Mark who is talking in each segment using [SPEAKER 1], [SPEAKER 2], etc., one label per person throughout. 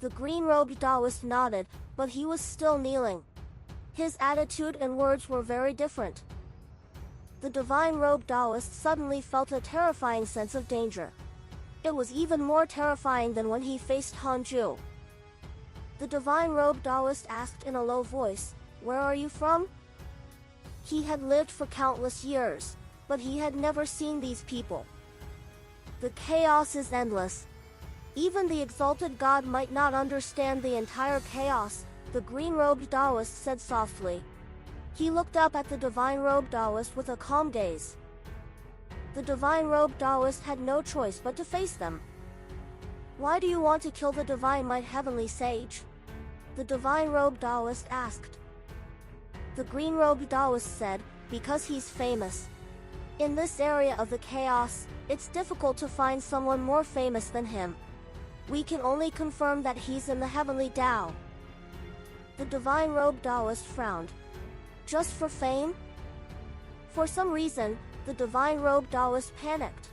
[SPEAKER 1] The green-robed Taoist nodded, but he was still kneeling. His attitude and words were very different. The divine-robed Taoist suddenly felt a terrifying sense of danger. It was even more terrifying than when he faced Hanju. The divine-robed Taoist asked in a low voice, "Where are you from?" He had lived for countless years, but he had never seen these people. The chaos is endless. Even the exalted God might not understand the entire chaos, the green-robed Taoist said softly. He looked up at the divine-robed Taoist with a calm gaze. The divine-robed Taoist had no choice but to face them. "Why do you want to kill the divine, my heavenly sage?" the divine-robed Taoist asked. The green-robed Taoist said, "Because he's famous. In this area of the chaos, it's difficult to find someone more famous than him. We can only confirm that he's in the heavenly Tao." The divine-robed Taoist frowned. "Just for fame?" For some reason, the divine-robed Taoist panicked.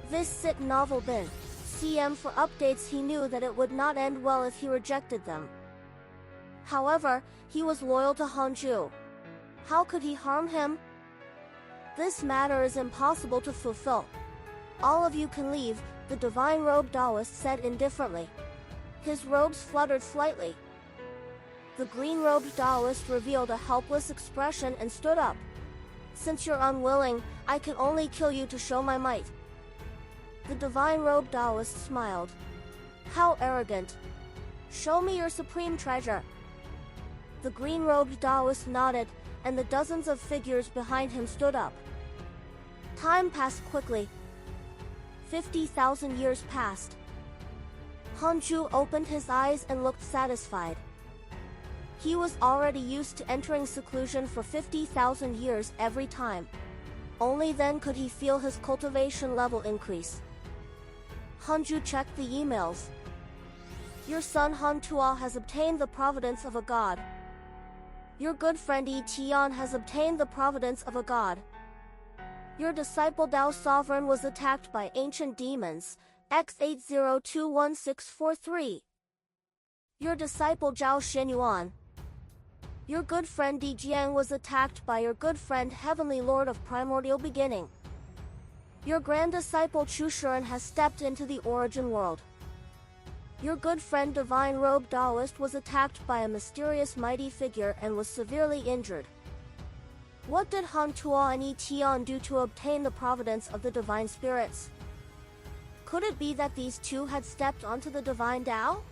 [SPEAKER 1] Visit Novel Bin. CM for updates. He knew that it would not end well if he rejected them. However, he was loyal to Hanju. How could he harm him? This matter is impossible to fulfill. "All of you can leave," the divine-robed Taoist said indifferently. His robes fluttered slightly. The green-robed Taoist revealed a helpless expression and stood up. "Since you're unwilling, I can only kill you to show my might." The divine-robed Taoist smiled. "How arrogant. Show me your supreme treasure." The green-robed Taoist nodded, and the dozens of figures behind him stood up. Time passed quickly. 50,000 years passed. Hanju opened his eyes and looked satisfied. He was already used to entering seclusion for 50,000 years every time. Only then could he feel his cultivation level increase. Hanju checked the emails. "Your son Han Tuo has obtained the providence of a god. Your good friend Yi Tian has obtained the providence of a god. Your disciple Dao Sovereign was attacked by ancient demons, X802163. Your disciple Zhao Xinyuan. Your good friend Di Jiang was attacked by your good friend Heavenly Lord of Primordial Beginning. Your grand disciple Chu Shuren has stepped into the origin world. Your good friend Divine Robe Taoist was attacked by a mysterious mighty figure and was severely injured. What did Han Tuo and Yi Tian do to obtain the providence of the divine spirits? Could it be that these two had stepped onto the divine Tao?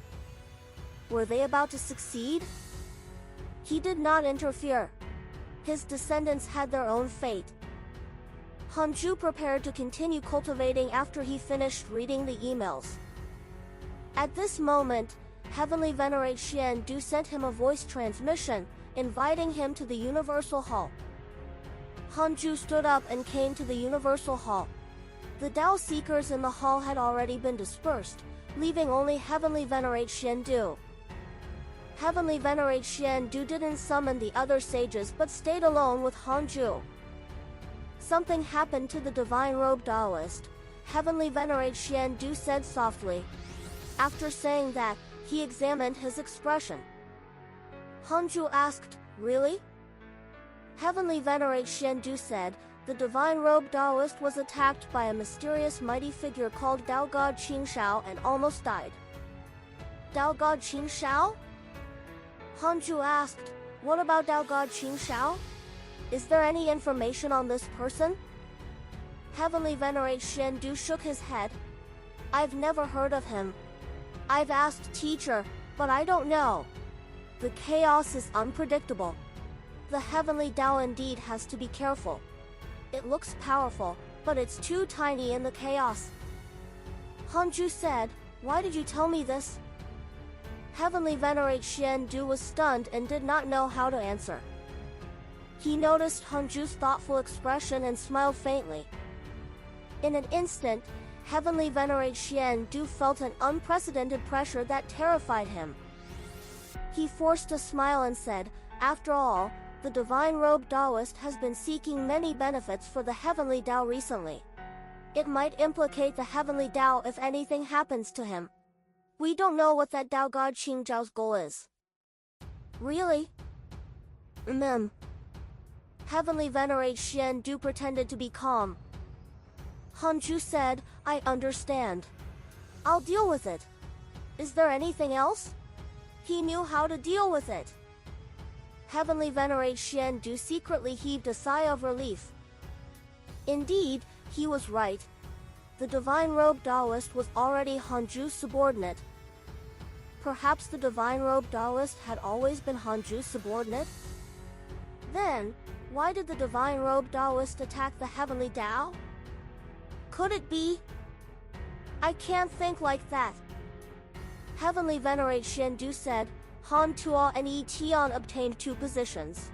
[SPEAKER 1] Were they about to succeed? He did not interfere. His descendants had their own fate. Hanju prepared to continue cultivating after he finished reading the emails. At this moment, Heavenly Venerate Xian Du sent him a voice transmission, inviting him to the Universal Hall. Hanju stood up and came to the Universal Hall. The Tao Seekers in the hall had already been dispersed, leaving only Heavenly Venerate Xian Du. Heavenly Venerate Xian Du didn't summon the other sages but stayed alone with Hanju. Something happened to the Divine Robe Taoist, Heavenly Venerate Xian Du said softly. After saying that, he examined his expression. Hanju asked, "Really?" Heavenly Venerate Xian Du said, "The Divine Robe Taoist was attacked by a mysterious mighty figure called Dao God Qingshao and almost died." Dao God Qingshao? Hanju asked, "What about Dao God Qingshao? Is there any information on this person?" Heavenly Venerate Xian Du shook his head. "I've never heard of him. I've asked teacher, but I don't know. The chaos is unpredictable. The heavenly Tao indeed has to be careful. It looks powerful, but it's too tiny in the chaos." Hanju said, "Why did you tell me this?" Heavenly Venerate Xian Du was stunned and did not know how to answer. He noticed Hanju's thoughtful expression and smiled faintly. In an instant, Heavenly Venerate Xian Du felt an unprecedented pressure that terrified him. He forced a smile and said, "After all, the Divine Robe Taoist has been seeking many benefits for the Heavenly Tao recently. It might implicate the Heavenly Tao if anything happens to him. We don't know what that Dao God Qingzhao's goal is. Really? Heavenly Venerate Xian Du pretended to be calm. Hanju said, I understand. I'll deal with it. Is there anything else? He knew how to deal with it. Heavenly Venerate Xian Du secretly heaved a sigh of relief. Indeed, he was right. The Divine Robe Taoist was already Hanju's subordinate. Perhaps the Divine Robe Taoist had always been Hanju's subordinate? Then, why did the Divine Robe Taoist attack the Heavenly Tao? Could it be? I can't think like that. Heavenly Venerate Xian Du said, Han Tuo and Yi Tian obtained 2 positions.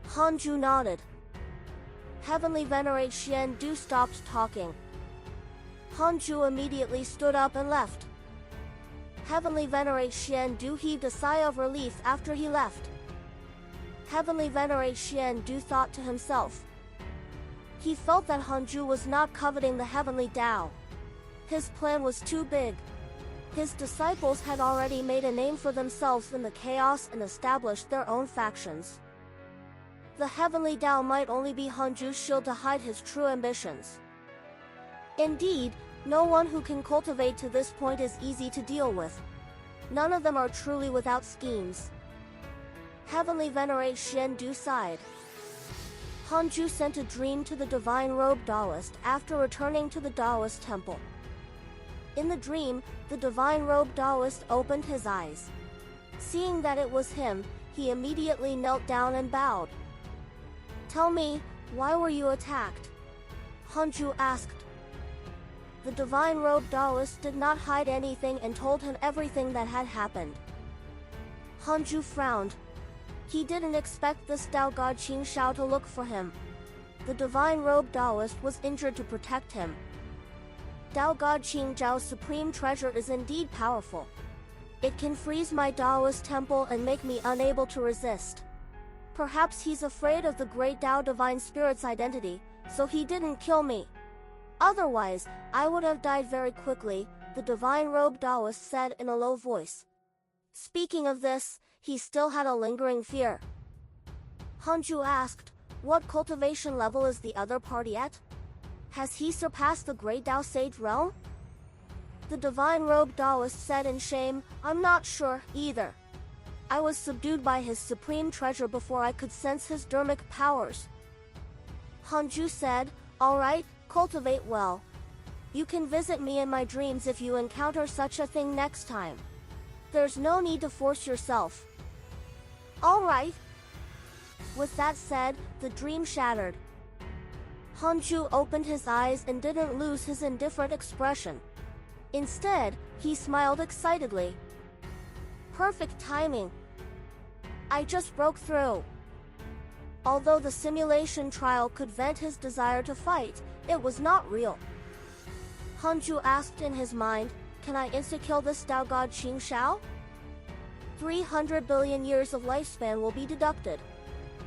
[SPEAKER 1] Hanju nodded. Heavenly Venerate Xian Du stopped talking. Hanju immediately stood up and left. Heavenly Venerate Xian Du heaved a sigh of relief after he left. Heavenly Venerate Xian Du thought to himself. He felt that Hanju was not coveting the Heavenly Tao. His plan was too big. His disciples had already made a name for themselves in the chaos and established their own factions. The Heavenly Tao might only be Hanju's shield to hide his true ambitions. Indeed, no one who can cultivate to this point is easy to deal with. None of them are truly without schemes. Heavenly Venerate Xian Du sighed. Hanju sent a dream to the Divine Robe Taoist after returning to the Taoist temple. In the dream, the Divine Robe Taoist opened his eyes. Seeing that it was him, he immediately knelt down and bowed. Tell me, why were you attacked? Hanju asked. The Divine Robe Taoist did not hide anything and told him everything that had happened. Hanju frowned. He didn't expect this Dao God Qingshao to look for him. The Divine Robe Taoist was injured to protect him. Dao God Qingzhao's supreme treasure is indeed powerful. It can freeze my Taoist temple and make me unable to resist. Perhaps he's afraid of the great Dao Divine Spirit's identity, so he didn't kill me. Otherwise, I would have died very quickly, the Divine Robe Taoist said in a low voice. Speaking of this, he still had a lingering fear. Hanju asked, what cultivation level is the other party at? Has he surpassed the Great Dao Sage realm? The Divine Robe Taoist said in shame, I'm not sure, either. I was subdued by his supreme treasure before I could sense his dharmic powers. Hanju said, alright, cultivate well. You can visit me in my dreams if you encounter such a thing next time. There's no need to force yourself. Alright. With that said, the dream shattered. Hanju opened his eyes and didn't lose his indifferent expression. Instead, he smiled excitedly. Perfect timing. I just broke through. Although the simulation trial could vent his desire to fight, it was not real. Hanju asked in his mind, can I insta-kill this Dao God Qingshao? 300 billion years of lifespan will be deducted.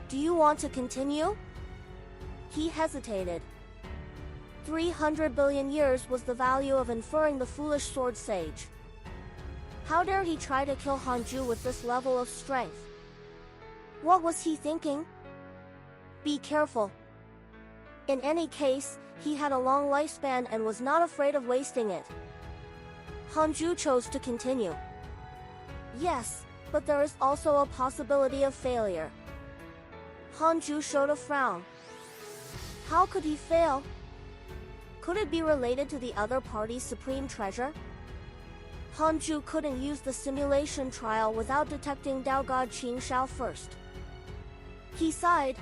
[SPEAKER 1] Do you want to continue? He hesitated. 300 billion years was the value of inferring the foolish sword sage. How dare he try to kill Hanju with this level of strength? What was he thinking? Be careful. In any case, he had a long lifespan and was not afraid of wasting it. Hanju chose to continue. Yes, but there is also a possibility of failure. Hanju showed a frown. How could he fail? Could it be related to the other party's supreme treasure? Hanju couldn't use the simulation trial without detecting Dao God Qingshao first. He sighed.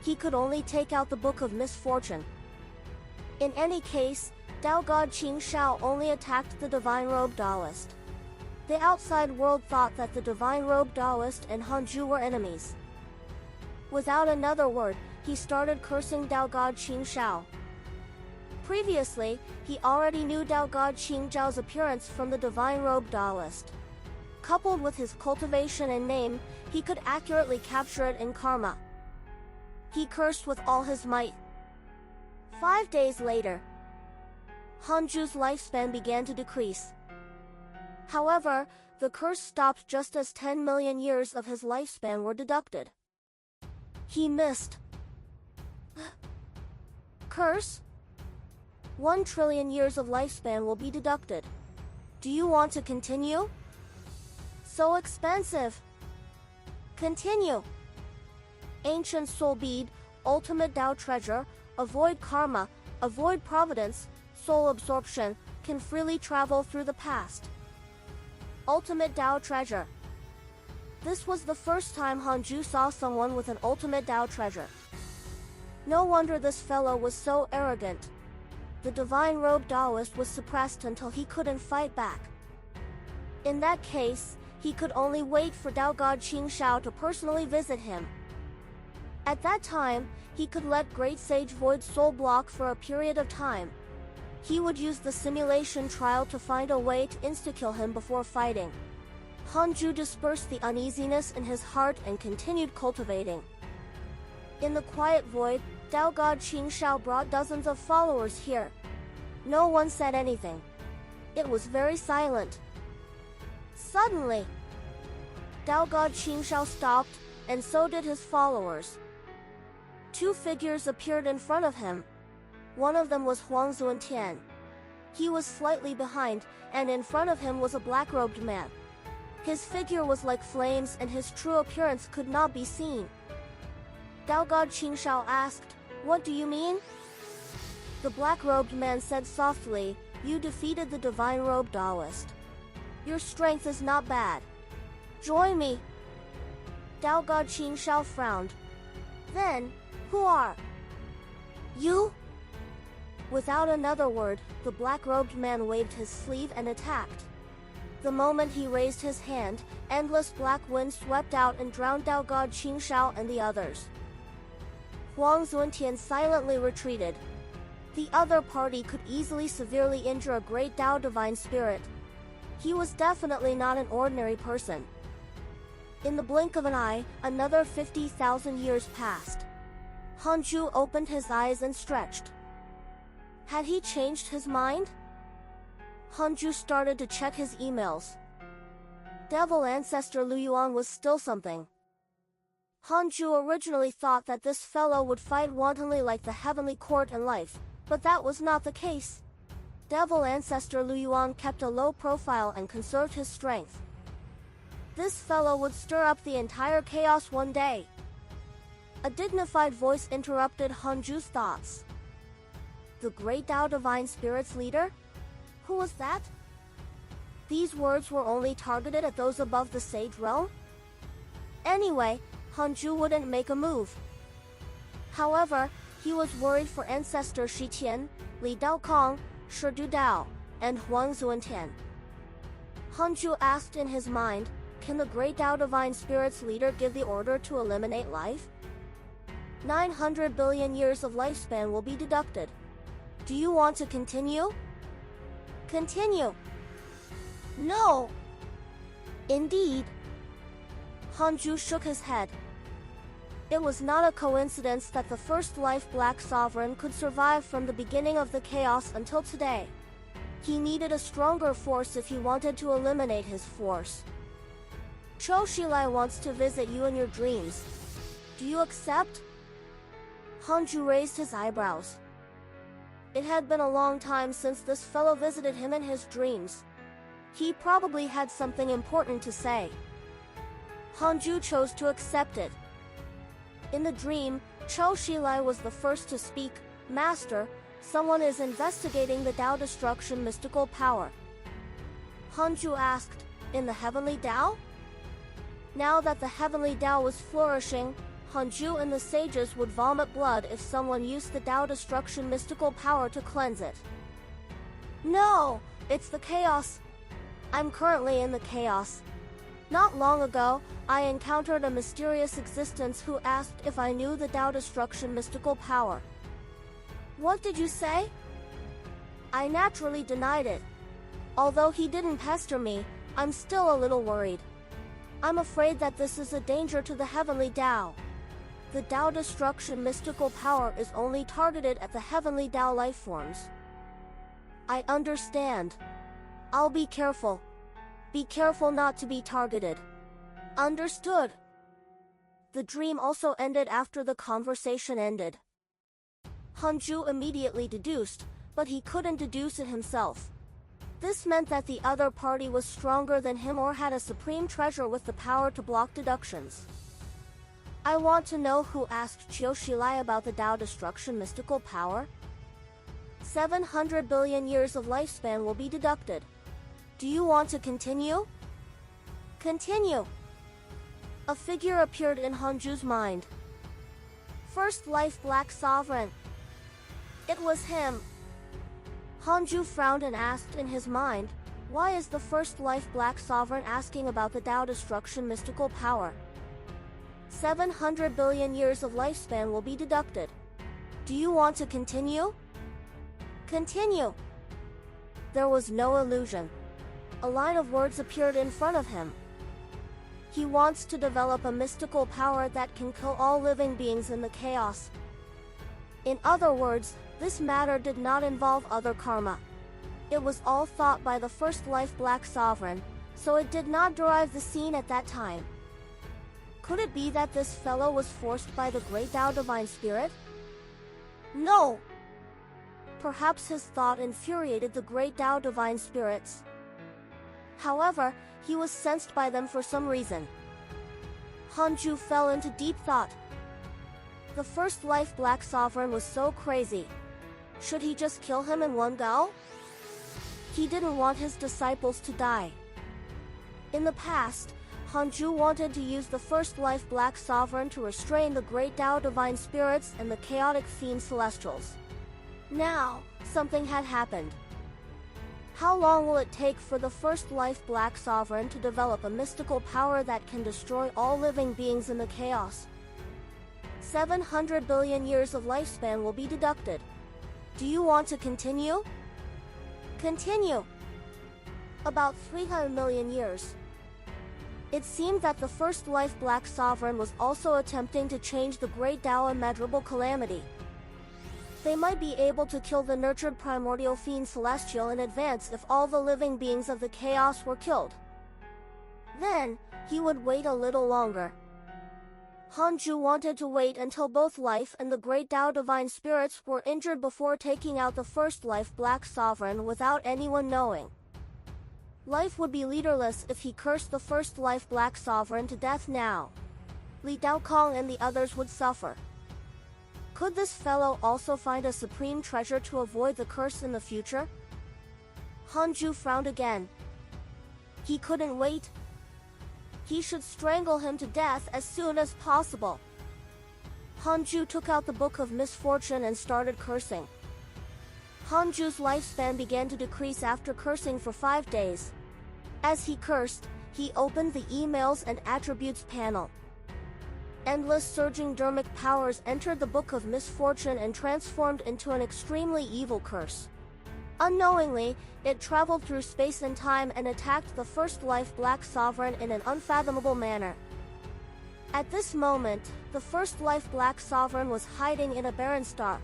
[SPEAKER 1] He could only take out the Book of Misfortune. In any case, Dao God Qingshao only attacked the Divine Robe Taoist. The outside world thought that the Divine Robe Taoist and Hanju were enemies. Without another word, he started cursing Dao God Qingshao. Previously, he already knew Dao God Qingzhao's appearance from the Divine Robe Taoist. Coupled with his cultivation and name, he could accurately capture it in karma. He cursed with all his might. 5 days later, Hanju's lifespan began to decrease. However, the curse stopped just as 10 million years of his lifespan were deducted. He missed. Curse? 1 trillion years of lifespan will be deducted. Do you want to continue? So expensive. Continue. Ancient soul bead, ultimate Tao treasure, avoid karma, avoid providence, soul absorption, can freely travel through the past. Ultimate Tao treasure. This was the first time Hanju saw someone with an ultimate Tao treasure. No wonder this fellow was so arrogant. The divine robed Taoist was suppressed until he couldn't fight back. In that case, he could only wait for Tao God Qingshao to personally visit him. At that time, he could let Great Sage Void Soul block for a period of time. He would use the simulation trial to find a way to insta-kill him before fighting. Hanju dispersed the uneasiness in his heart and continued cultivating. In the quiet void, Tao God Qingshao brought dozens of followers here. No one said anything. It was very silent. Suddenly, Tao God Qingshao stopped, and so did his followers. 2 figures appeared in front of him. One of them was Huang Zuantian. He was slightly behind, and in front of him was a black-robed man. His figure was like flames and his true appearance could not be seen. Tao God Qingshao asked, "What do you mean?" The black-robed man said softly, "You defeated the divine robed Taoist. Your strength is not bad. Join me." Tao God Qingshao frowned. "Then, who are you?" Without another word, the black-robed man waved his sleeve and attacked. The moment he raised his hand, endless black wind swept out and drowned Tao God Qingshao and the others. Huang Zuantian silently retreated. The other party could easily severely injure a great Tao divine spirit. He was definitely not an ordinary person. In the blink of an eye, another 50,000 years passed. Hanju opened his eyes and stretched. Had he changed his mind? Hanju started to check his emails. Devil ancestor Lu Yuan was still something. Hanju originally thought that this fellow would fight wantonly like the heavenly court in life, but that was not the case. Devil ancestor Lu Yuan kept a low profile and conserved his strength. This fellow would stir up the entire chaos one day. A dignified voice interrupted Hanju's thoughts. The great Tao divine spirits leader? Who was that? These words were only targeted at those above the sage realm? Anyway, Hanju wouldn't make a move. However, he was worried for ancestor Shi Qian, Li Daokong, Shi Du Dao, and Huang Zuantian. Hanju asked in his mind, can the great Tao divine spirits leader give the order to eliminate life? 900 billion years of lifespan will be deducted. Do you want to continue? Continue. No. Indeed. Hanju shook his head. It was not a coincidence that the first life Black Sovereign could survive from the beginning of the chaos until today. He needed a stronger force if he wanted to eliminate his force. Chou Shilai wants to visit you in your dreams. Do you accept? Hanju raised his eyebrows. It had been a long time since this fellow visited him in his dreams. He probably had something important to say. Hanju chose to accept it. In the dream, Chou Shilai was the first to speak. Master, someone is investigating the Tao destruction mystical power. Hanju asked, in the heavenly Tao? Now that the heavenly Tao was flourishing, Hanju and the sages would vomit blood if someone used the Tao destruction mystical power to cleanse it. No, it's the chaos. I'm currently in the chaos. Not long ago, I encountered a mysterious existence who asked if I knew the Tao destruction mystical power. What did you say? I naturally denied it. Although he didn't pester me, I'm still a little worried. I'm afraid that this is a danger to the heavenly Tao. The Tao destruction mystical power is only targeted at the heavenly Tao life forms. I understand. I'll be careful. Be careful not to be targeted. Understood. The dream also ended after the conversation ended. Hanju immediately deduced, but he couldn't deduce it himself. This meant that the other party was stronger than him or had a supreme treasure with the power to block deductions. I want to know who asked Qiu about the Tao destruction mystical power. 700 billion years of lifespan will be deducted. Do you want to continue? Continue. A figure appeared in Hanju's mind. First life Black Sovereign. It was him. Hanju frowned and asked in his mind, why is the first life Black Sovereign asking about the Tao destruction mystical power? 700 billion years of lifespan will be deducted. Do you want to continue? Continue. There was no illusion. A line of words appeared in front of him. He wants to develop a mystical power that can kill all living beings in the chaos. In other words, this matter did not involve other karma. It was all thought by the first life Black Sovereign, so it did not derive the scene at that time. Could it be that this fellow was forced by the Great Tao Divine Spirit? No! Perhaps his thought infuriated the Great Tao Divine Spirits. However, he was sensed by them for some reason. Hanju fell into deep thought. The first life Black Sovereign was so crazy. Should he just kill him in one go? He didn't want his disciples to die. In the past, Hanju wanted to use the first life Black Sovereign to restrain the Great Tao Divine Spirits and the chaotic fiend Celestials. Now, something had happened. How long will it take for the first life Black Sovereign to develop a mystical power that can destroy all living beings in the chaos? 700 billion years of lifespan will be deducted. Do you want to continue? Continue. About 300 million years. It seemed that the first life Black Sovereign was also attempting to change the Great Tao immeasurable calamity. They might be able to kill the nurtured primordial fiend Celestial in advance if all the living beings of the chaos were killed. Then, he would wait a little longer. Hanju wanted to wait until both life and the Great Tao Divine Spirits were injured before taking out the first life Black Sovereign without anyone knowing. Life would be leaderless if he cursed the first life Black Sovereign to death now. Li Daokong and the others would suffer. Could this fellow also find a supreme treasure to avoid the curse in the future? Hanju frowned again. He couldn't wait. He should strangle him to death as soon as possible. Hanju took out the Book of Misfortune and started cursing. Hanju's lifespan began to decrease after cursing for 5 days. As he cursed, he opened the emails and attributes panel. Endless surging dermic powers entered the Book of Misfortune and transformed into an extremely evil curse. Unknowingly, it traveled through space and time and attacked the first life Black Sovereign in an unfathomable manner. At this moment, the first life Black Sovereign was hiding in a barren star.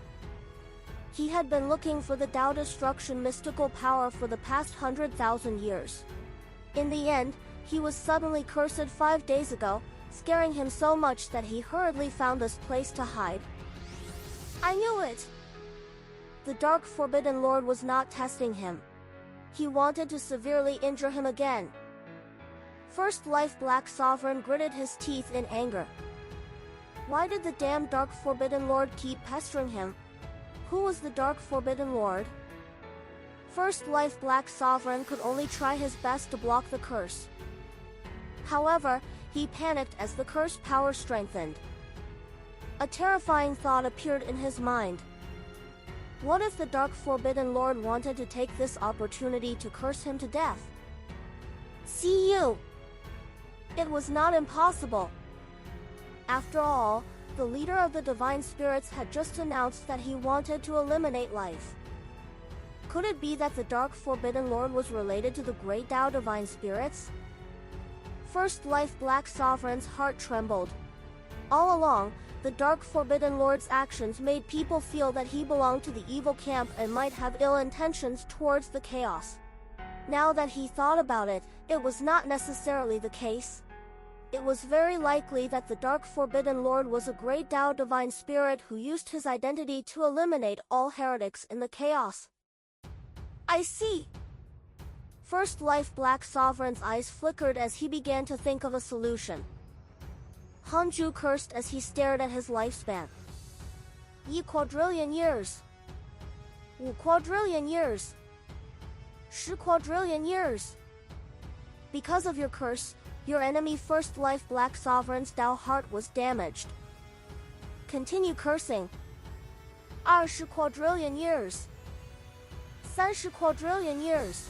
[SPEAKER 1] He had been looking for the Tao destruction mystical power for the past 100,000 years. In the end, he was suddenly cursed 5 days ago, scaring him so much that he hurriedly found this place to hide. I knew it! The Dark Forbidden Lord was not testing him. He wanted to severely injure him again. First life Black Sovereign gritted his teeth in anger. Why did the damn Dark Forbidden Lord keep pestering him? Who was the Dark Forbidden Lord? First life Black Sovereign could only try his best to block the curse. However, he panicked as the curse power strengthened. A terrifying thought appeared in his mind. What if the Dark Forbidden Lord wanted to take this opportunity to curse him to death? See you! It was not impossible. After all, the leader of the Divine Spirits had just announced that he wanted to eliminate life. Could it be that the Dark Forbidden Lord was related to the Great Tao Divine Spirits? First life Black Sovereign's heart trembled. All along, the Dark Forbidden Lord's actions made people feel that he belonged to the evil camp and might have ill intentions towards the chaos. Now that he thought about it, it was not necessarily the case. It was very likely that the Dark Forbidden Lord was a great Tao divine spirit who used his identity to eliminate all heretics in the chaos. I see. First Life Black Sovereign's eyes flickered as he began to think of a solution. Hanju cursed as he stared at his lifespan. Yi quadrillion years. Wu quadrillion years. Shi quadrillion years. Because of your curse, your enemy First Life Black Sovereign's Tao heart was damaged. Continue cursing. 20 quadrillion years. 30 quadrillion years.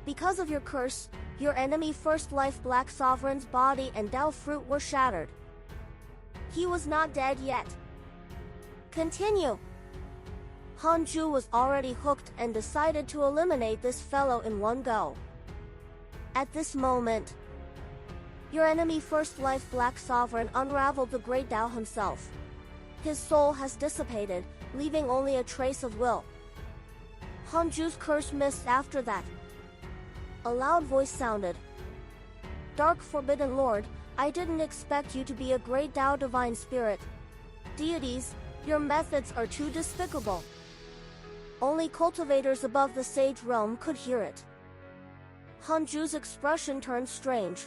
[SPEAKER 1] Because of your curse, your enemy First Life Black Sovereign's body and Tao fruit were shattered. He was not dead yet. Continue. Hanju was already hooked and decided to eliminate this fellow in one go. At this moment, your enemy First Life Black Sovereign unraveled the Great Tao himself. His soul has dissipated, leaving only a trace of will. Hanju's curse missed after that. A loud voice sounded. Dark Forbidden Lord, I didn't expect you to be a great Tao divine spirit. Deities, your methods are too despicable. Only cultivators above the sage realm could hear it. Hanju's expression turned strange.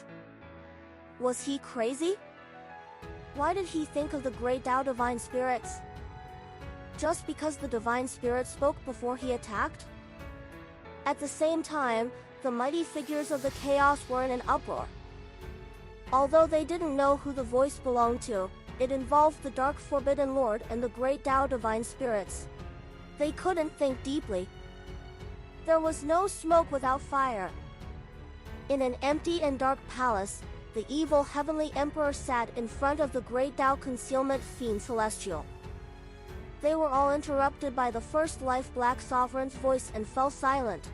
[SPEAKER 1] Was he crazy? Why did he think of the great Tao divine spirits? Just because the divine spirit spoke before he attacked? At the same time, the mighty figures of the chaos were in an uproar. Although they didn't know who the voice belonged to, it involved the Dark Forbidden Lord and the great Tao divine spirits. They couldn't think deeply. There was no smoke without fire. In an empty and dark palace, the evil heavenly emperor sat in front of the great Tao concealment fiend Celestial. They were all interrupted by the First Life Black Sovereign's voice and fell silent.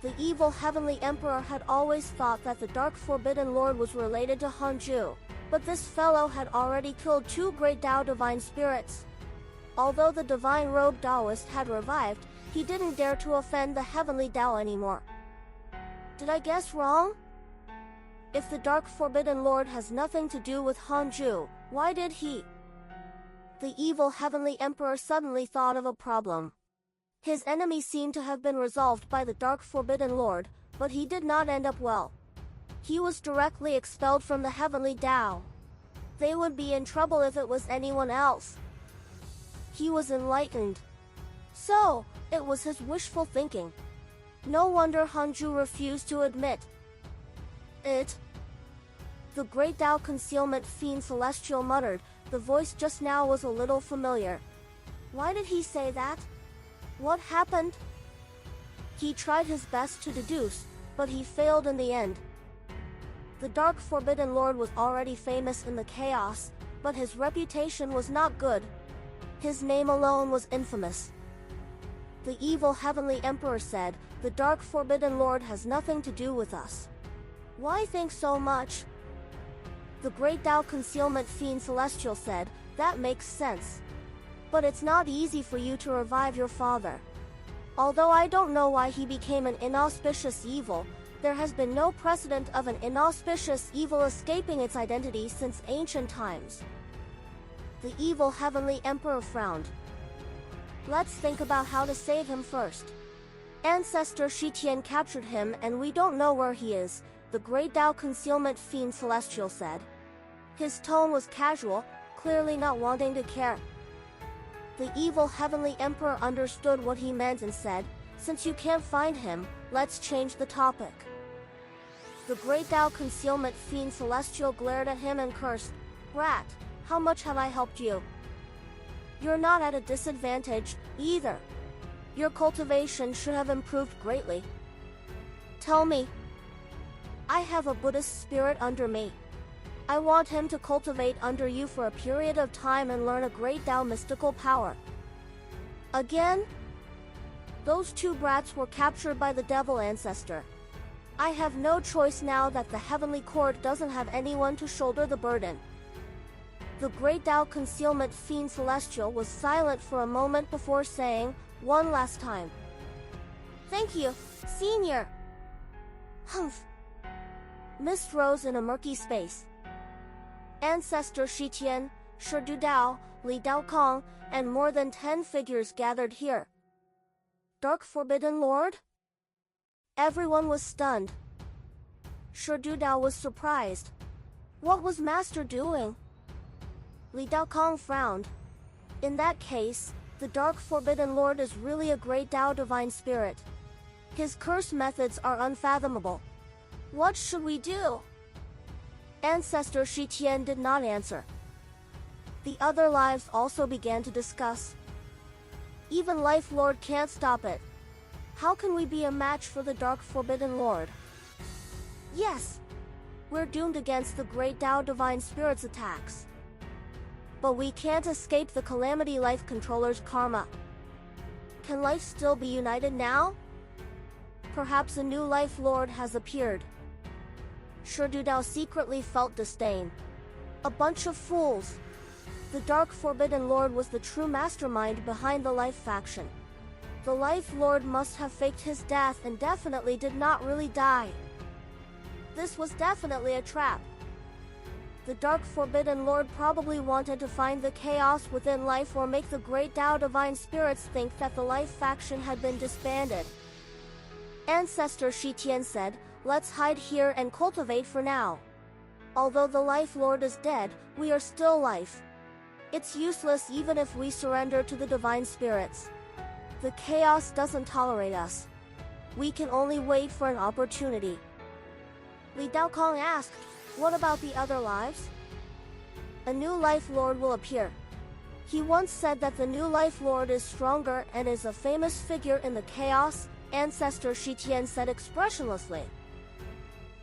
[SPEAKER 1] The evil heavenly emperor had always thought that the Dark Forbidden Lord was related to Hanju, but this fellow had already killed two great Tao divine spirits. Although the divine robed Taoist had revived, he didn't dare to offend the heavenly Tao anymore. Did I guess wrong? If the Dark Forbidden Lord has nothing to do with Hanju, why did he? The evil heavenly emperor suddenly thought of a problem. His enemy seemed to have been resolved by the Dark Forbidden Lord, but he did not end up well. He was directly expelled from the heavenly Tao. They would be in trouble if it was anyone else. He was enlightened. So, it was his wishful thinking. No wonder Hanju refused to admit it. The great Tao concealment fiend Celestial muttered, the voice just now was a little familiar. Why did he say that? What happened? He tried his best to deduce, but he failed in the end. The Dark Forbidden Lord was already famous in the chaos, but his reputation was not good. His name alone was infamous. The evil heavenly emperor said, the Dark Forbidden Lord has nothing to do with us. Why think so much? The great Tao concealment fiend Celestial said, that makes sense. But it's not easy for you to revive your father. Although I don't know why he became an inauspicious evil, there has been no precedent of an inauspicious evil escaping its identity since ancient times. The evil heavenly emperor frowned. Let's think about how to save him first. Ancestor Shitian captured him and we don't know where he is, the great Tao concealment fiend Celestial said. His tone was casual, clearly not wanting to care. The evil heavenly emperor understood what he meant and said, since you can't find him, let's change the topic. The great Tao concealment fiend Celestial glared at him and cursed, Rat, how much have I helped you? You're not at a disadvantage, either. Your cultivation should have improved greatly. Tell me. I have a Buddhist spirit under me. I want him to cultivate under you for a period of time and learn a great Tao mystical power. Again? Those two brats were captured by the devil ancestor. I have no choice now that the heavenly court doesn't have anyone to shoulder the burden. The great Tao concealment fiend Celestial was silent for a moment before saying, one last time. Thank you, Senior. Humph. Mist rose in a murky space. Ancestor Shitian, Shi Dudao, Li Daokong, and more than 10 figures gathered here. Dark Forbidden Lord? Everyone was stunned. Shi Dudao was surprised. What was Master doing? Li Daokong frowned. In that case, the Dark Forbidden Lord is really a great Dao divine spirit. His curse methods are unfathomable. What should we do? Ancestor Shitian did not answer. The other lives also began to discuss. Even Life Lord can't stop it. How can we be a match for the Dark Forbidden Lord? Yes, we're doomed against the Great Dao Divine Spirit's attacks. But we can't escape the Calamity Life Controller's karma. Can life still be united now? Perhaps a new Life Lord has appeared. Shi Dudao secretly felt disdain. A bunch of fools. The Dark Forbidden Lord was the true mastermind behind the Life faction. The Life Lord must have faked his death and definitely did not really die. This was definitely a trap. The Dark Forbidden Lord probably wanted to find the chaos within life or make the Great Dao Divine Spirits think that the Life faction had been disbanded. Ancestor Shitian said, "Let's hide here and cultivate for now. Although the Life Lord is dead, we are still life. It's useless even if we surrender to the Divine Spirits. The chaos doesn't tolerate us. We can only wait for an opportunity." Li Daokong asked, "What about the other lives?" "A new Life Lord will appear. He once said that the new Life Lord is stronger and is a famous figure in the chaos," Ancestor Shitian said expressionlessly.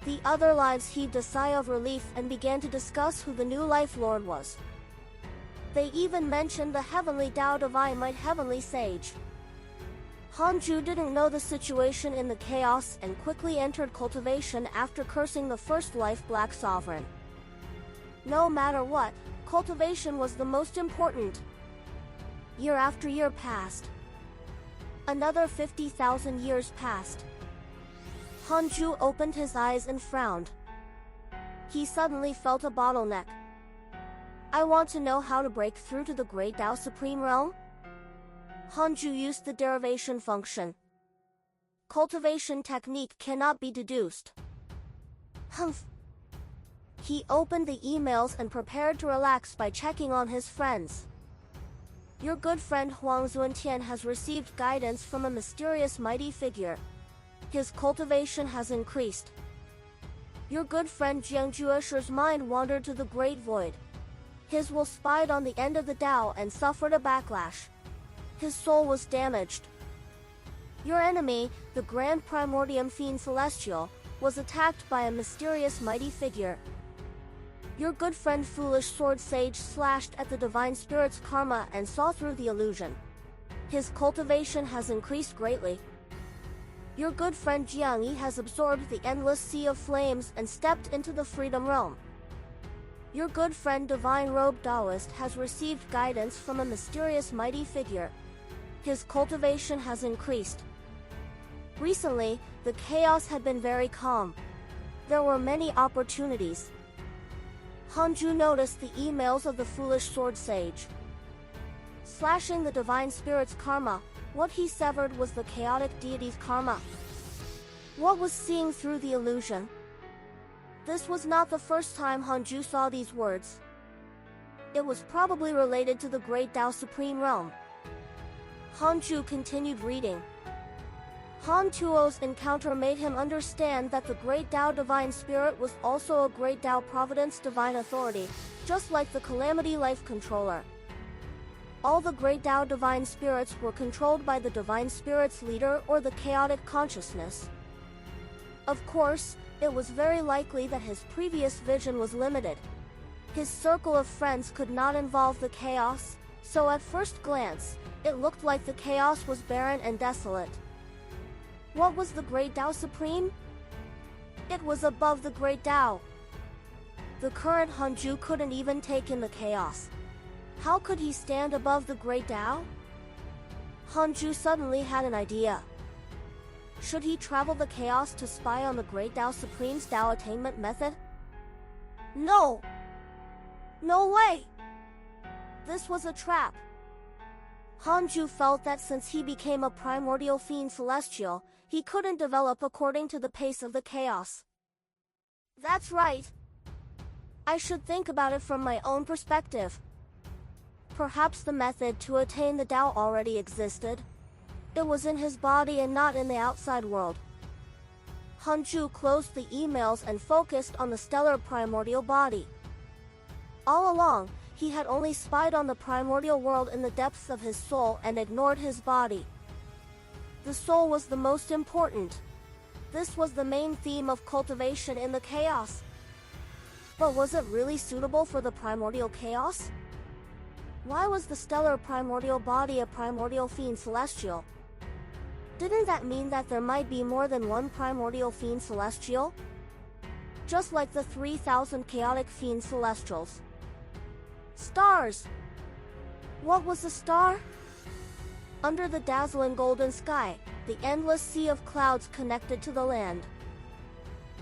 [SPEAKER 1] The other lives heaved a sigh of relief and began to discuss who the new Life Lord was. They even mentioned the Heavenly Dao Divine Might Heavenly Sage. Hanju didn't know the situation in the chaos and quickly entered cultivation after cursing the first Life Black Sovereign. No matter what, cultivation was the most important. Year after year passed. Another 50,000 years passed. Hanju opened his eyes and frowned. He suddenly felt a bottleneck. "I want to know how to break through to the Great Dao Supreme Realm." Hanju used the derivation function. Cultivation technique cannot be deduced. Humph. He opened the emails and prepared to relax by checking on his friends. "Your good friend Huang Zuantian has received guidance from a mysterious mighty figure. His cultivation has increased. Your good friend Jiang Juesher's mind wandered to the Great Void. His will spied on the end of the Tao and suffered a backlash. His soul was damaged. Your enemy, the Grand Primordium Fiend Celestial, was attacked by a mysterious mighty figure. Your good friend Foolish Sword Sage slashed at the Divine Spirit's karma and saw through the illusion. His cultivation has increased greatly. Your good friend Jiang Yi has absorbed the endless sea of flames and stepped into the Freedom Realm. Your good friend Divine Robe Taoist has received guidance from a mysterious mighty figure. His cultivation has increased. Recently, the chaos had been very calm. There were many opportunities." Hanju noticed the emails of the Foolish Sword Sage. Slashing the Divine Spirit's karma, what he severed was the chaotic deity's karma. What was seeing through the illusion? This was not the first time Hanju saw these words. It was probably related to the Great Dao Supreme Realm. Hanju continued reading. Han Tuo's encounter made him understand that the Great Dao Divine Spirit was also a Great Dao Providence Divine Authority, just like the Calamity Life Controller. All the Great Dao Divine Spirits were controlled by the Divine Spirit's leader or the chaotic consciousness. Of course, it was very likely that his previous vision was limited. His circle of friends could not involve the chaos, so at first glance, it looked like the chaos was barren and desolate. What was the Great Dao Supreme? It was above the Great Dao. The current Hanju couldn't even take in the chaos. How could he stand above the Great Dao? Hanju suddenly had an idea. Should he travel the chaos to spy on the great Tao Supreme's Tao attainment method? No! No way! This was a trap. Hanju felt that since he became a primordial fiend celestial, he couldn't develop according to the pace of the chaos. That's right. I should think about it from my own perspective. Perhaps the method to attain the Tao already existed. It was in his body and not in the outside world. Hanju closed the emails and focused on the stellar primordial body. All along, he had only spied on the primordial world in the depths of his soul and ignored his body. The soul was the most important. This was the main theme of cultivation in the chaos. But was it really suitable for the primordial chaos? Why was the stellar primordial body a primordial fiend celestial? Didn't that mean that there might be more than one primordial fiend celestial? Just like the 3,000 chaotic fiend celestials. Stars! What was a star? Under the dazzling golden sky, the endless sea of clouds connected to the land.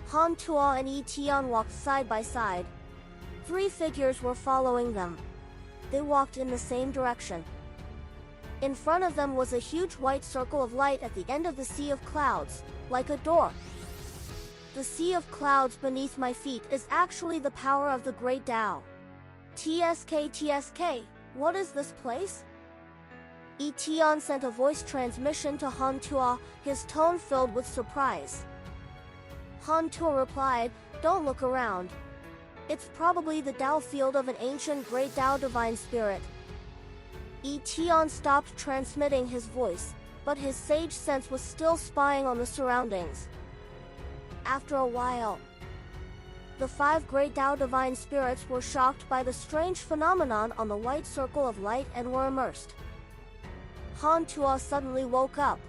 [SPEAKER 1] Han Tuo and Yi Tian walked side by side. 3 figures were following them. They walked in the same direction. In front of them was a huge white circle of light at the end of the sea of clouds, like a door. The sea of clouds beneath my feet is actually the power of the great Tao. TSK, what is this place? Yi Tian sent a voice transmission to Han Tuo, his tone filled with surprise. Han Tuo replied, "Don't look around. It's probably the Tao field of an ancient great Tao divine spirit." Yi Tian stopped transmitting his voice, but his sage sense was still spying on the surroundings. After a while, the 5 great Tao divine spirits were shocked by the strange phenomenon on the white circle of light and were immersed. Han Tuo suddenly woke up.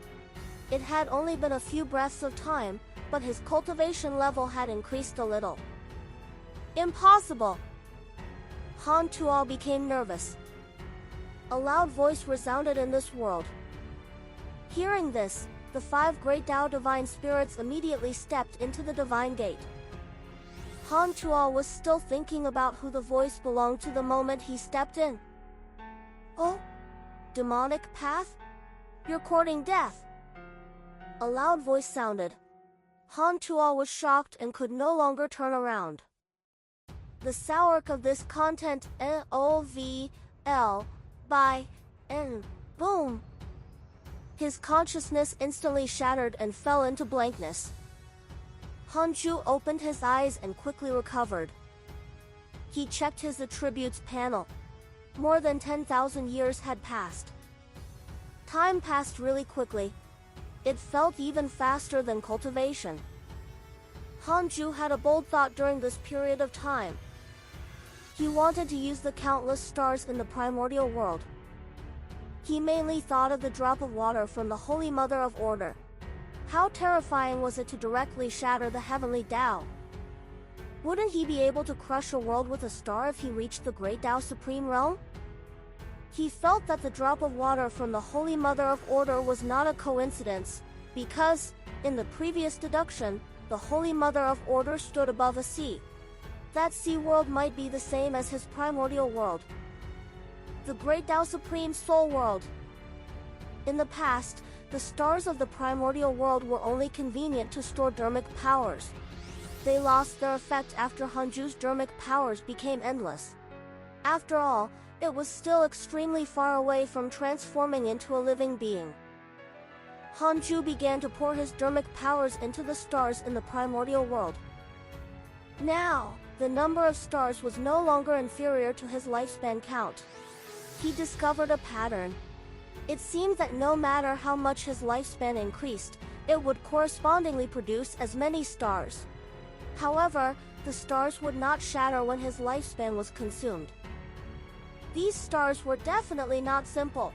[SPEAKER 1] It had only been a few breaths of time, but his cultivation level had increased a little. Impossible! Han Tuo became nervous. A loud voice resounded in this world. Hearing this, the 5 great Tao divine spirits immediately stepped into the divine gate. Han Tuo was still thinking about who the voice belonged to the moment he stepped in. Oh? Demonic path? You're courting death. A loud voice sounded. Han Tuo was shocked and could no longer turn around. The source of this content NOVL by N. Boom. His consciousness instantly shattered and fell into blankness. Hanju opened his eyes and quickly recovered. He checked his attributes panel. More than 10,000 years had passed. Time passed really quickly. It felt even faster than cultivation. Hanju had a bold thought during this period of time. He wanted to use the countless stars in the primordial world. He mainly thought of the drop of water from the Holy Mother of Order. How terrifying was it to directly shatter the heavenly Tao? Wouldn't he be able to crush a world with a star if he reached the great Tao Supreme Realm? He felt that the drop of water from the Holy Mother of Order was not a coincidence, because, in the previous deduction, the Holy Mother of Order stood above a sea. That sea world might be the same as his primordial world. The great Tao Supreme Soul World. In the past, the stars of the primordial world were only convenient to store dermic powers. They lost their effect after Hanju's dermic powers became endless. After all, it was still extremely far away from transforming into a living being. Hanju began to pour his dermic powers into the stars in the primordial world. Now, the number of stars was no longer inferior to his lifespan count. He discovered a pattern. It seemed that no matter how much his lifespan increased, it would correspondingly produce as many stars. However, the stars would not shatter when his lifespan was consumed. These stars were definitely not simple.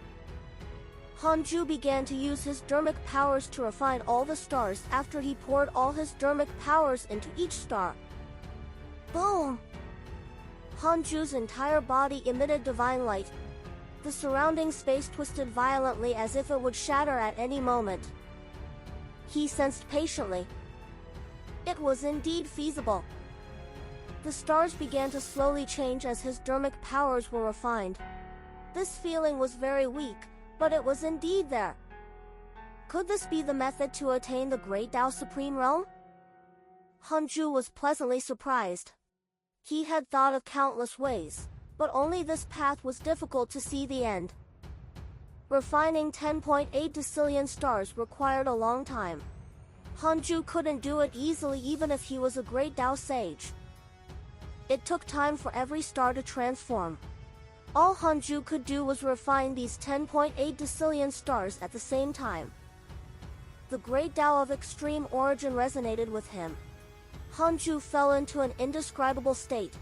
[SPEAKER 1] Hanju began to use his dermic powers to refine all the stars after he poured all his dermic powers into each star. Boom! Hanju's entire body emitted divine light. The surrounding space twisted violently as if it would shatter at any moment. He sensed patiently. It was indeed feasible. The stars began to slowly change as his dermic powers were refined. This feeling was very weak, but it was indeed there. Could this be the method to attain the Great Tao Supreme Realm? Hanju was pleasantly surprised. He had thought of countless ways, but only this path was difficult to see the end. Refining 10.8 decillion stars required a long time. Hanju couldn't do it easily even if he was a great Tao sage. It took time for every star to transform. All Hanju could do was refine these 10.8 decillion stars at the same time. The great Tao of extreme origin resonated with him. Hanju fell into an indescribable state.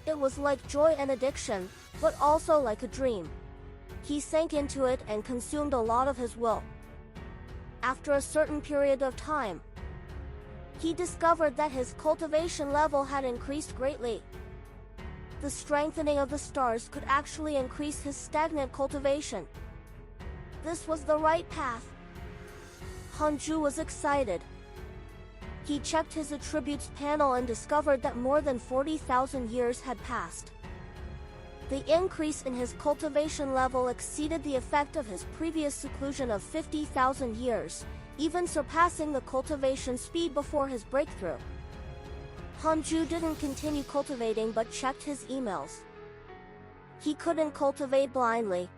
[SPEAKER 1] It was like joy and addiction, but also like a dream. He sank into it and consumed a lot of his will. After a certain period of time, he discovered that his cultivation level had increased greatly. The strengthening of the stars could actually increase his stagnant cultivation. This was the right path. Hanju was excited. He checked his attributes panel and discovered that more than 40,000 years had passed. The increase in his cultivation level exceeded the effect of his previous seclusion of 50,000 years, even surpassing the cultivation speed before his breakthrough. Hanju didn't continue cultivating but checked his emails. He couldn't cultivate blindly.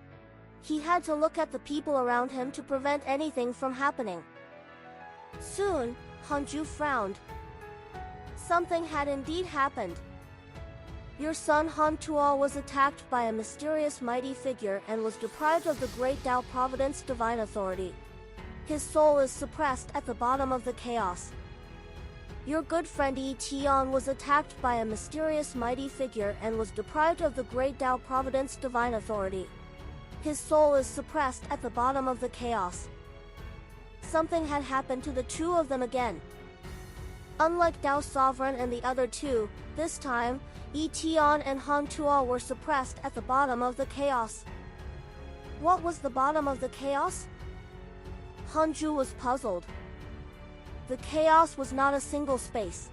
[SPEAKER 1] He had to look at the people around him to prevent anything from happening. Soon, Hanju frowned. Something had indeed happened. Your son Han Tuo was attacked by a mysterious mighty figure and was deprived of the great Tao Providence divine authority. His soul is suppressed at the bottom of the chaos. Your good friend Yi Tian was attacked by a mysterious mighty figure and was deprived of the great Tao Providence divine authority. His soul is suppressed at the bottom of the chaos. Something had happened to the two of them again. Unlike Tao Sovereign and the other two, this time, Yi Tian and Han Tuo were suppressed at the bottom of the chaos. What was the bottom of the chaos? Hanju was puzzled. The chaos was not a single space.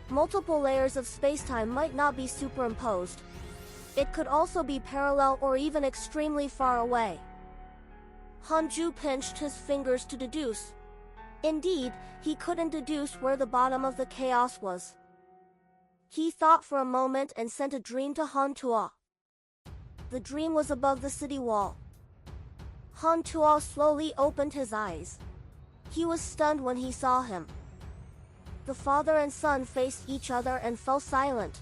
[SPEAKER 1] Multiple layers of spacetime might not be superimposed. It could also be parallel or even extremely far away. Hanju pinched his fingers to deduce. Indeed, he couldn't deduce where the bottom of the chaos was. He thought for a moment and sent a dream to Han Tuo. The dream was above the city wall. Han Tuo slowly opened his eyes. He was stunned when he saw him. The father and son faced each other and fell silent.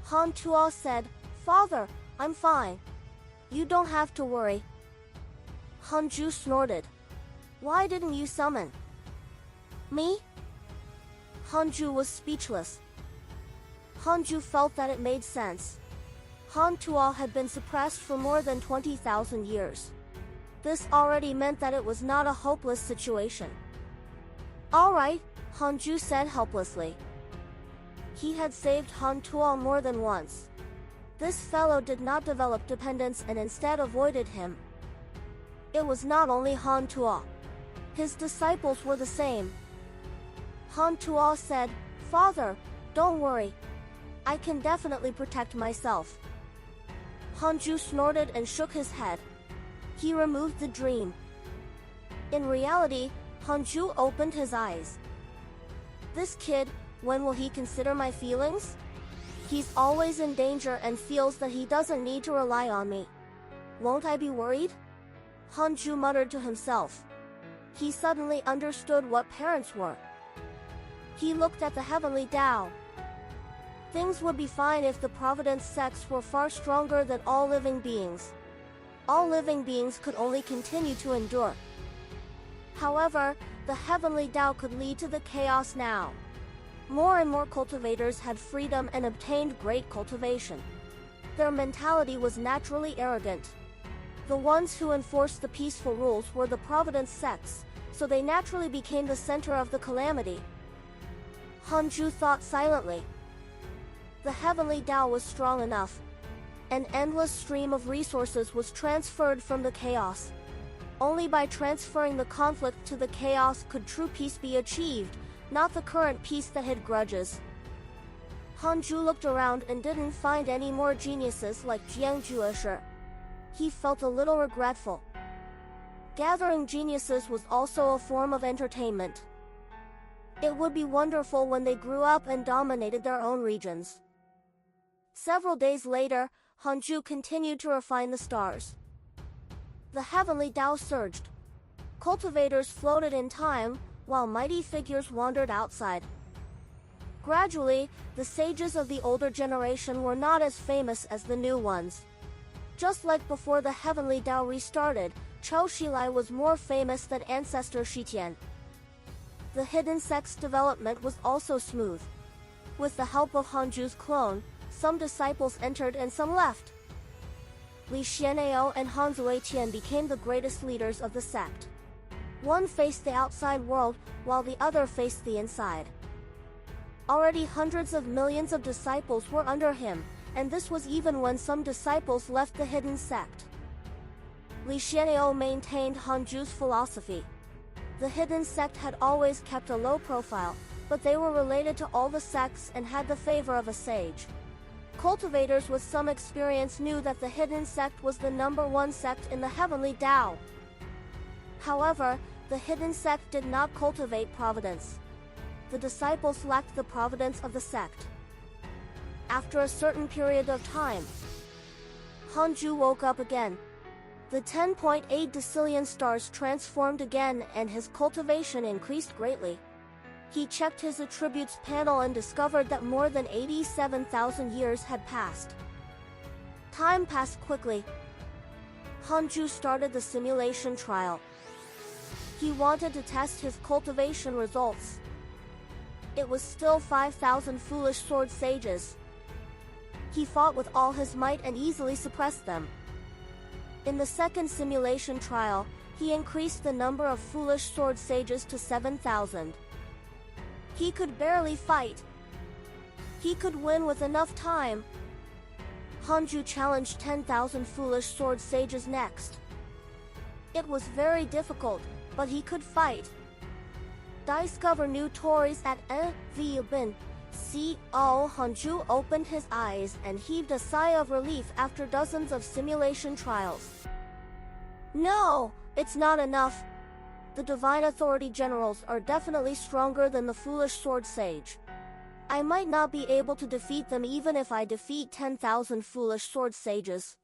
[SPEAKER 1] Han Tuo said, "Father, I'm fine. You don't have to worry." Hanju snorted. "Why didn't you summon me?" Hanju was speechless. Hanju felt that it made sense. Han Tuo had been suppressed for more than 20,000 years. This already meant that it was not a hopeless situation. "All right," Hanju said helplessly. He had saved Han Tuo more than once. This fellow did not develop dependence and instead avoided him. It was not only Han Tuo. His disciples were the same. Han Tuo said, "Father, don't worry. I can definitely protect myself." Hanju snorted and shook his head. He removed the dream. In reality, Hanju opened his eyes. This kid, when will he consider my feelings? He's always in danger and feels that he doesn't need to rely on me. Won't I be worried? Hanju muttered to himself. He suddenly understood what parents were. He looked at the heavenly Tao. Things would be fine if the Providence sects were far stronger than all living beings. All living beings could only continue to endure. However, the heavenly Tao could lead to the chaos now. More and more cultivators had freedom and obtained great cultivation. Their mentality was naturally arrogant. The ones who enforced the peaceful rules were the Providence sects, so they naturally became the center of the calamity. Hanju thought silently. The heavenly Tao was strong enough. An endless stream of resources was transferred from the chaos. Only by transferring the conflict to the chaos could true peace be achieved, not the current peace that hid grudges. Hanju looked around and didn't find any more geniuses like Jiang Jueshi. He felt a little regretful. Gathering geniuses was also a form of entertainment. It would be wonderful when they grew up and dominated their own regions. Several days later, Hanju continued to refine the stars. The heavenly Tao surged. Cultivators floated in time, while mighty figures wandered outside. Gradually, the sages of the older generation were not as famous as the new ones. Just like before the heavenly Tao restarted, Chou Shilai was more famous than ancestor Shitian. The hidden sect's development was also smooth. With the help of Hanju's clone, some disciples entered and some left. Li Xianao and Han Zuetian became the greatest leaders of the sect. One faced the outside world, while the other faced the inside. Already hundreds of millions of disciples were under him, and this was even when some disciples left the hidden sect. Li Xianao maintained Hanju's philosophy. The hidden sect had always kept a low profile, but they were related to all the sects and had the favor of a sage. Cultivators with some experience knew that the hidden sect was the #1 sect in the heavenly Tao. However, the hidden sect did not cultivate Providence. The disciples lacked the providence of the sect. After a certain period of time, Hanju woke up again. The 10.8 decillion stars transformed again and his cultivation increased greatly. He checked his attributes panel and discovered that more than 87,000 years had passed. Time passed quickly. Hanju started the simulation trial. He wanted to test his cultivation results. It was still 5,000 foolish sword sages. He fought with all his might and easily suppressed them. In the second simulation trial, he increased the number of foolish sword sages to 7,000. He could barely fight. He could win with enough time. Hanju challenged 10,000 foolish sword sages next. It was very difficult, but he could fight. Discover new Tories at Vibin. Hanju opened his eyes and heaved a sigh of relief after dozens of simulation trials. No, it's not enough. The Divine Authority Generals are definitely stronger than the foolish sword sage. I might not be able to defeat them even if I defeat 10,000 foolish sword sages.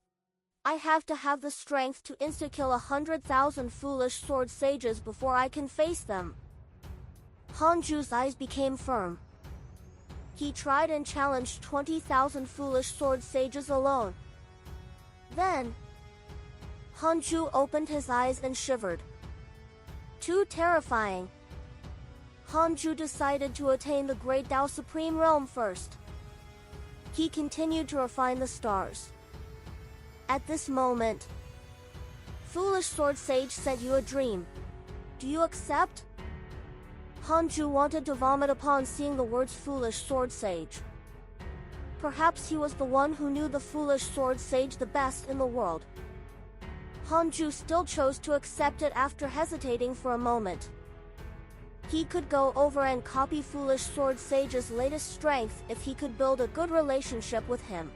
[SPEAKER 1] I have to have the strength to insta-kill 100,000 foolish sword sages before I can face them. Hanju's eyes became firm. He tried and challenged 20,000 foolish sword sages alone. Then, Hanju opened his eyes and shivered. Too terrifying. Hanju decided to attain the Great Tao Supreme Realm first. He continued to refine the stars. At this moment, Foolish Sword Sage sent you a dream. Do you accept? Hanju wanted to vomit upon seeing the words Foolish Sword Sage. Perhaps he was the one who knew the Foolish Sword Sage the best in the world. Hanju still chose to accept it after hesitating for a moment. He could go over and copy Foolish Sword Sage's latest strength if he could build a good relationship with him.